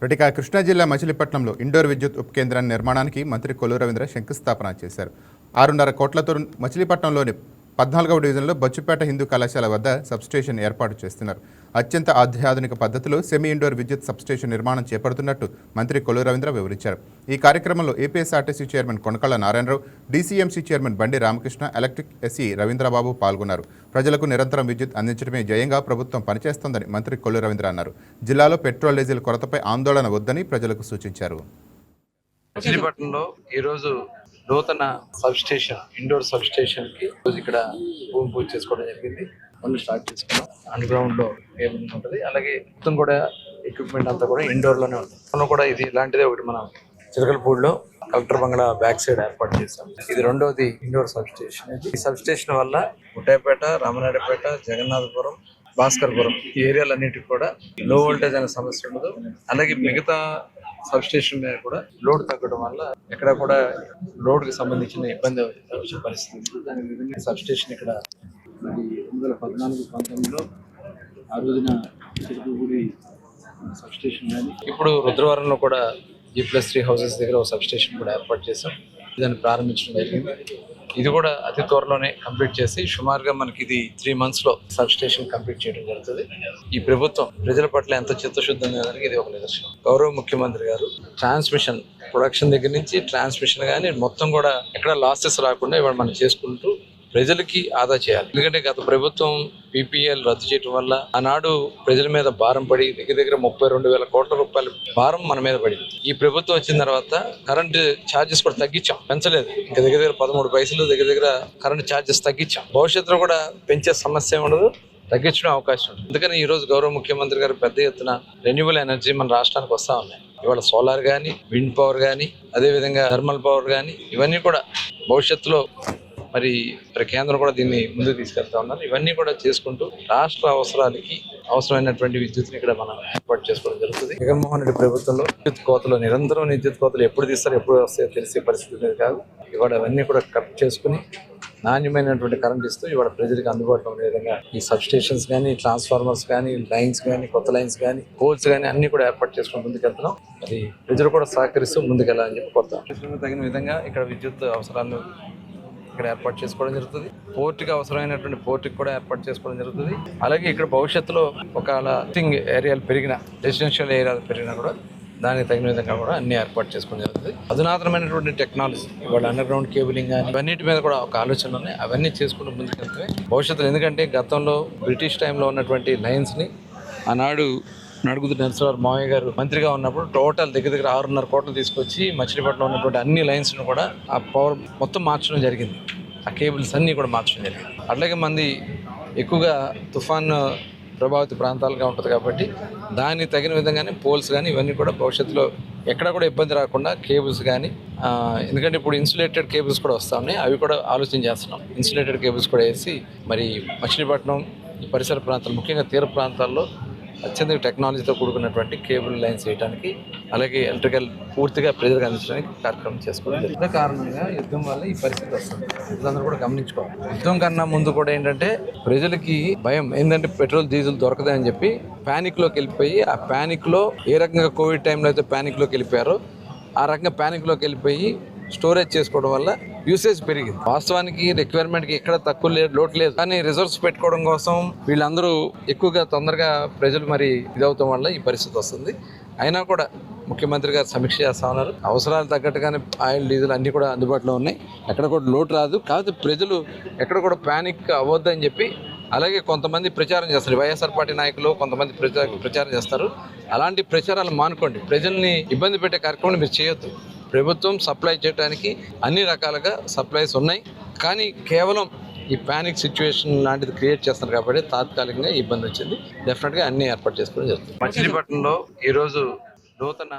ఇక కృష్ణా జిల్లా మచిలీపట్నంలో ఇండోర్ విద్యుత్ ఉప కేంద్రాన్ని నిర్మాణానికి మంత్రి కొల్లు రవీంద్ర శంకుస్థాపన చేశారు. 6.5 కోట్లతో మచిలీపట్నంలోని 14వ డివిజన్లో బచ్చుపేట హిందూ కళాశాల వద్ద సబ్స్టేషన్ ఏర్పాటు చేస్తున్నారు. అత్యంత అత్యాధునిక పద్ధతిలో సెమీ ఇండోర్ విద్యుత్ సబ్స్టేషన్ నిర్మాణం చేపడుతున్నట్టు మంత్రి కొల్లు రవీంద్ర వివరించారు. ఈ కార్యక్రమంలో APSRTC chairman Konakalla Narayanarao, DCMC chairman Bandi Ramakrishna, electric SE Ravindra Babu పాల్గొన్నారు. ప్రజలకు నిరంతరం విద్యుత్ అందించడమే ధ్యేయంగా ప్రభుత్వం పనిచేస్తోందని మంత్రి కొల్లు రవీంద్ర అన్నారు. జిల్లాలో పెట్రోల్, డీజిల్ కొరతపై ఆందోళన వద్దని ప్రజలకు సూచించారు. మచిలీపట్నంలో ఈరోజు నూతన సబ్స్టేషన్ ఇండోర్ సబ్స్టేషన్ కి ఇక్కడ భూమి పూజ చేసుకోవడం జరిగింది. మనం స్టార్ట్ చేసుకున్నాం. అండర్ గ్రౌండ్ లో కేబుల్ ఉంటుంది, అలాగే మొత్తం కూడా ఎక్విప్మెంట్ అంతా కూడా ఇండోర్ లోనే ఉంటుంది. మనం కూడా ఇది ఇలాంటిదే ఒకటి మనం చిలకలపూడిలో కలెక్టర్ బంగ్లా బ్యాక్ సైడ్ ఏర్పాటు చేస్తాం. ఇది రెండోది ఇండోర్ సబ్స్టేషన్. ఈ సబ్స్టేషన్ వల్ల ముట్టాయిపేట, రామనాయుడుపేట, జగన్నాథపురం, భాస్కర్పురం ఈ ఏరియాలన్నిటికి కూడా లో వోల్టేజ్ అనే సమస్య ఉండదు. అలాగే మిగతా సబ్స్టేషన్ మీద కూడా లోడ్ తగ్గడం వల్ల ఎక్కడ కూడా లోడ్ కి సంబంధించిన ఇబ్బంది వచ్చే పరిస్థితి. దాని విధంగా సబ్స్టేషన్ ఇక్కడ 2014-19లో ఆ రోజున చిరుకుగుడి సబ్స్టేషన్ కానీ ఇప్పుడు రుద్రవరంలో కూడా G+3 హౌసెస్ దగ్గర ఒక సబ్స్టేషన్ కూడా ఏర్పాటు చేసాం. దాన్ని ప్రారంభించడం జరిగింది. ఇది కూడా అతి త్వరలోనే కంప్లీట్ చేసి సుమారుగా మనకి ఇది 3 months లో సబ్స్టేషన్ కంప్లీట్ చేయడం జరుగుతుంది. ఈ ప్రభుత్వం ప్రజల పట్ల ఎంత చిత్తశుద్ధి ఉందనేదానికి ఇది ఒక నిదర్శనం. గౌరవ ముఖ్యమంత్రి గారు ట్రాన్స్మిషన్ ప్రొడక్షన్ దగ్గర నుంచి ట్రాన్స్మిషన్ కానీ మొత్తం కూడా ఎక్కడ లాసెస్ రాకుండా ఇవాళ మనం చేసుకుంటూ ప్రజలకి ఆదా చేయాలి. ఎందుకంటే గత ప్రభుత్వం PPL రద్దు చేయడం వల్ల ఆనాడు ప్రజల మీద భారం పడి దగ్గర 32,000 కోట్ల రూపాయల భారం మన మీద పడింది. ఈ ప్రభుత్వం వచ్చిన తర్వాత కరెంటు ఛార్జెస్ కూడా తగ్గించాం, పెంచలేదు. ఇంకా దగ్గర 13 పైసలు దగ్గర కరెంటు ఛార్జెస్ తగ్గించాం. భవిష్యత్తులో కూడా పెంచే సమస్య ఉండదు, తగ్గించడం అవకాశం ఉంటుంది. అందుకని ఈ రోజు గౌరవ ముఖ్యమంత్రి గారు పెద్ద ఎత్తున రెన్యూబుల్ ఎనర్జీ మన రాష్ట్రానికి వస్తా ఉన్నాయి. ఇవాళ సోలార్ కానీ, విండ్ పవర్ కానీ, అదేవిధంగా థర్మల్ పవర్ కానీ ఇవన్నీ కూడా భవిష్యత్తులో మరి కేంద్రం కూడా దీన్ని ముందుకు తీసుకెళ్తా ఉన్నారు. ఇవన్నీ కూడా చేసుకుంటూ రాష్ట్ర అవసరాలకి అవసరమైనటువంటి విద్యుత్ని ఇక్కడ మనం ఏర్పాటు చేసుకోవడం జరుగుతుంది. జగన్మోహన్ రెడ్డి ప్రభుత్వంలో విద్యుత్ కోతలు నిరంతరం విద్యుత్ కోతలు ఎప్పుడు తీస్తారో ఎప్పుడు వస్తాయో తెలిసే పరిస్థితి లేదు కాదు. ఇవాళ అవన్నీ కూడా కట్ చేసుకుని నాణ్యమైనటువంటి కరెంట్ ఇస్తూ ఇవాళ ప్రజలకు అందుబాటులో ఉండే విధంగా ఈ సబ్స్టేషన్స్ కానీ, ట్రాన్స్ఫార్మర్స్ కానీ, లైన్స్ కానీ, కొత్త లైన్స్ కానీ, పోల్స్ కానీ అన్ని కూడా ఏర్పాటు చేసుకుని ముందుకెళ్తున్నాం. అది ప్రజలు కూడా సహకరిస్తూ ముందుకెళ్ళాలని చెప్పి కొత్త తగిన విధంగా ఇక్కడ విద్యుత్ అవసరాలను ఇక్కడ ఏర్పాటు చేసుకోవడం జరుగుతుంది. పోర్టుకి అవసరమైనటువంటి పోర్టుకి కూడా ఏర్పాటు చేసుకోవడం జరుగుతుంది. అలాగే ఇక్కడ భవిష్యత్తులో ఒకవేళ ఏరియాలు పెరిగినా, రెసిడెన్షియల్ ఏరియాలు పెరిగినా కూడా దానికి తగిన విధంగా కూడా అన్ని ఏర్పాటు చేసుకోవడం జరుగుతుంది. అధునాతనమైనటువంటి టెక్నాలజీ ఇవాళ అండర్ గ్రౌండ్ కేబులింగ్ కానీ ఇవన్నిటి మీద కూడా ఒక ఆలోచనలు ఉన్నాయి. అవన్నీ చేసుకుంటూ ముందుకెళ్తే భవిష్యత్తులో, ఎందుకంటే గతంలో బ్రిటిష్ టైంలో ఉన్నటువంటి లైన్స్ని ఆనాడు నడుగుతు నరసింహారావు మావయ్య గారు మంత్రిగా ఉన్నప్పుడు టోటల్ దగ్గర 6.5 కోట్లు తీసుకొచ్చి మచిలీపట్నంలో ఉన్నటువంటి అన్ని లైన్స్ను కూడా ఆ పవర్ మొత్తం మార్చడం జరిగింది. ఆ కేబుల్స్ అన్నీ కూడా మార్చడం జరిగింది. అట్లాగే మంది ఎక్కువగా తుఫాన్ ప్రభావిత ప్రాంతాలుగా ఉంటుంది కాబట్టి దానికి తగిన విధంగానే పోల్స్ కానీ ఇవన్నీ కూడా భవిష్యత్తులో ఎక్కడ కూడా ఇబ్బంది రాకుండా కేబుల్స్ కానీ, ఎందుకంటే ఇప్పుడు ఇన్సులేటెడ్ కేబుల్స్ కూడా వస్తూ ఉన్నాయి, అవి కూడా ఆలోచన చేస్తున్నాం. ఇన్సులేటెడ్ కేబుల్స్ కూడా వేసి మరి మచిలీపట్నం ఈ పరిసర ప్రాంతాలు, ముఖ్యంగా తీర ప్రాంతాల్లో అత్యంత టెక్నాలజీతో కూడుకున్నటువంటి కేబుల్ లైన్స్ వేయడానికి, అలాగే ఎలక్ట్రికల్ పూర్తిగా ప్రజలకు అందించడానికి కార్యక్రమం చేసుకోవడం. యుద్ధ కారణంగా యుద్ధం వల్ల ఈ పరిస్థితి వస్తుంది. ప్రజలందరూ కూడా గమనించుకోవాలి. యుద్ధం కన్నా ముందు కూడా ఏంటంటే ప్రజలకి భయం ఏంటంటే పెట్రోల్, డీజిల్ దొరకదని చెప్పి ప్యానిక్లోకి వెళ్ళిపోయి, ఆ ప్యానిక్లో ఏ రకంగా కోవిడ్ టైంలో అయితే ప్యానిక్లోకి వెళ్ళిపోయారో ఆ రకంగా ప్యానిక్లోకి వెళ్ళిపోయి స్టోరేజ్ చేసుకోవడం వల్ల యూసేజ్ పెరిగింది. వాస్తవానికి రిక్వైర్మెంట్కి ఎక్కడ తక్కువ లేదు, లోటు లేదు. కానీ రిజర్వ్స్ పెట్టుకోవడం కోసం వీళ్ళందరూ ఎక్కువగా తొందరగా ప్రజలు మరి ఇదవటం వల్ల ఈ పరిస్థితి వస్తుంది. అయినా కూడా ముఖ్యమంత్రి గారు సమీక్ష చేస్తా ఉన్నారు. అవసరాలు తగ్గట్టుగానే ఆయిల్, డీజిల్ అన్నీ కూడా అందుబాటులో ఉన్నాయి. ఎక్కడ కూడా లోటు రాదు. కాకపోతే ప్రజలు ఎక్కడ కూడా ప్యానిక్ అవ్వద్దని చెప్పి, అలాగే కొంతమంది ప్రచారం చేస్తారు, వైఎస్ఆర్ పార్టీ నాయకులు కొంతమంది ప్రచారం చేస్తారు. అలాంటి ప్రచారాలు మానుకోండి. ప్రజల్ని ఇబ్బంది పెట్టే కార్యక్రమం మీరు చేయొద్దు. ప్రభుత్వం సప్లై చేయడానికి అన్ని రకాలుగా సప్లైస్ ఉన్నాయి, కానీ కేవలం ఈ ప్యానిక్ సిచ్యువేషన్ లాంటిది క్రియేట్ చేస్తున్నారు కాబట్టి తాత్కాలికంగా ఇబ్బంది వచ్చింది. డెఫినెట్గా అన్ని ఏర్పాటు చేసుకోవడం జరుగుతుంది. మచిలీపట్నంలో ఈరోజు నూతన